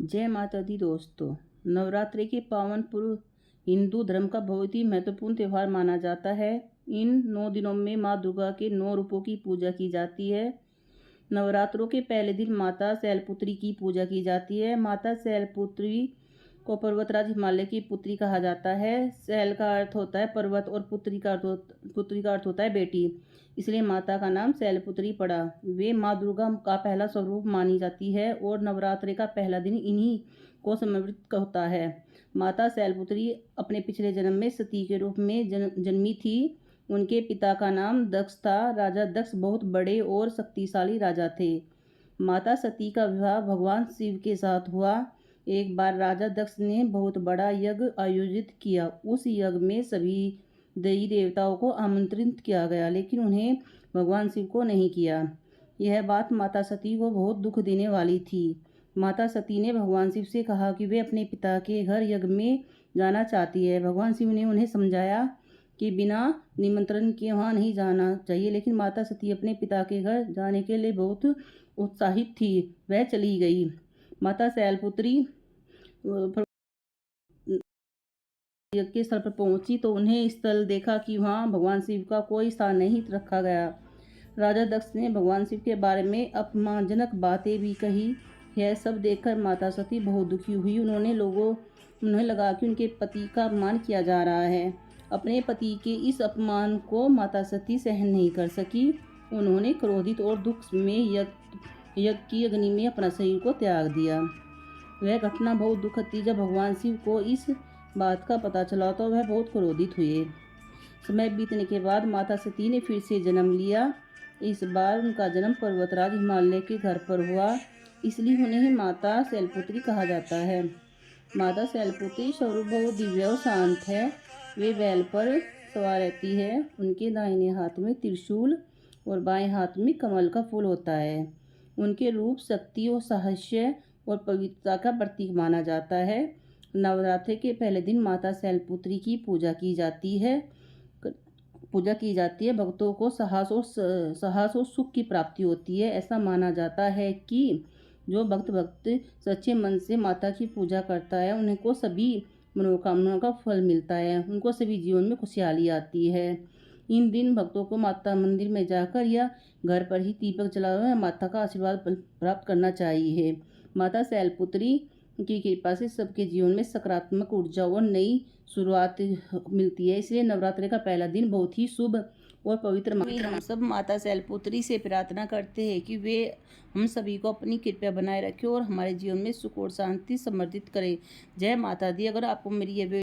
जय माता दी दोस्तों। नवरात्रि के पावन पर्व हिंदू धर्म का बहुत ही महत्वपूर्ण त्यौहार माना जाता है। इन 9 दिनों में माँ दुर्गा के 9 रूपों की पूजा की जाती है। नवरात्रों के पहले दिन माता शैलपुत्री की पूजा की जाती है। माता शैलपुत्री को पर्वतराज हिमालय की पुत्री कहा जाता है। शैल का अर्थ होता है पर्वत और पुत्री का अर्थ होता है बेटी, इसलिए माता का नाम शैलपुत्री पड़ा। वे माँ दुर्गा का पहला स्वरूप मानी जाती है और नवरात्रि का पहला दिन इन्हीं को समर्पित होता है। माता शैलपुत्री अपने पिछले जन्म में सती के रूप में जन्मी थी। उनके पिता का नाम दक्ष था। राजा दक्ष बहुत बड़े और शक्तिशाली राजा थे। माता सती का विवाह भगवान शिव के साथ हुआ। एक बार राजा दक्ष ने बहुत बड़ा यज्ञ आयोजित किया। उस यज्ञ में सभी देवी देवताओं को आमंत्रित किया गया, लेकिन उन्हें भगवान शिव को नहीं किया। यह बात माता सती को बहुत दुख देने वाली थी। माता सती ने भगवान शिव से कहा कि वे अपने पिता के घर यज्ञ में जाना चाहती है। भगवान शिव ने उन्हें समझाया कि बिना निमंत्रण के वहाँ नहीं जाना चाहिए, लेकिन माता सती अपने पिता के घर जाने के लिए बहुत उत्साहित थी। वह चली गई। माता शैलपुत्री यज्ञ के स्थल पर पहुंची तो उन्हें स्थल देखा कि वहाँ भगवान शिव का कोई स्थान नहीं रखा गया। राजा दक्ष ने भगवान शिव के बारे में अपमानजनक बातें भी कही। यह सब देखकर माता सती बहुत दुखी हुई। उन्हें लगा कि उनके पति का अपमान किया जा रहा है। अपने पति के इस अपमान को माता सती सहन नहीं कर सकी। उन्होंने क्रोधित और दुख में यज्ञ की अग्नि में अपना शरीर को त्याग दिया। वह घटना बहुत दुखद थी। जब भगवान शिव को इस बात का पता चला तो वह बहुत क्रोधित हुए। समय बीतने के बाद माता सती ने फिर से जन्म लिया। इस बार उनका जन्म पर्वतराज हिमालय के घर पर हुआ, इसलिए उन्हें माता शैलपुत्री कहा जाता है। माता शैलपुत्री स्वरूप बहुत दिव्य और शांत है। वे बैल पर सवार रहती है। उनके दाहिने हाथ में त्रिशूल और बाएं हाथ में कमल का फूल होता है। उनके रूप शक्ति और साहस्य और पवित्रता का प्रतीक माना जाता है। नवरात्रि के पहले दिन माता शैलपुत्री की पूजा की जाती है। भक्तों को साहस और सुख की प्राप्ति होती है। ऐसा माना जाता है कि जो भक्त सच्चे मन से माता की पूजा करता है, उनको सभी मनोकामनाओं का फल मिलता है। उनको सभी जीवन में खुशहाली आती है। इन दिन भक्तों को माता मंदिर में जाकर या घर पर ही दीपक जलाकर माता का आशीर्वाद प्राप्त करना चाहिए। माता शैलपुत्री की कृपा से सबके जीवन में सकारात्मक ऊर्जा और नई शुरुआत मिलती है। इसलिए नवरात्रि का पहला दिन बहुत ही शुभ और पवित्र हम सब माता शैलपुत्री से प्रार्थना करते हैं कि वे हम सभी को अपनी कृपा बनाए रखें और हमारे जीवन में सुख और शांति समृद्धित करें। जय माता दी। अगर आपको मेरी ये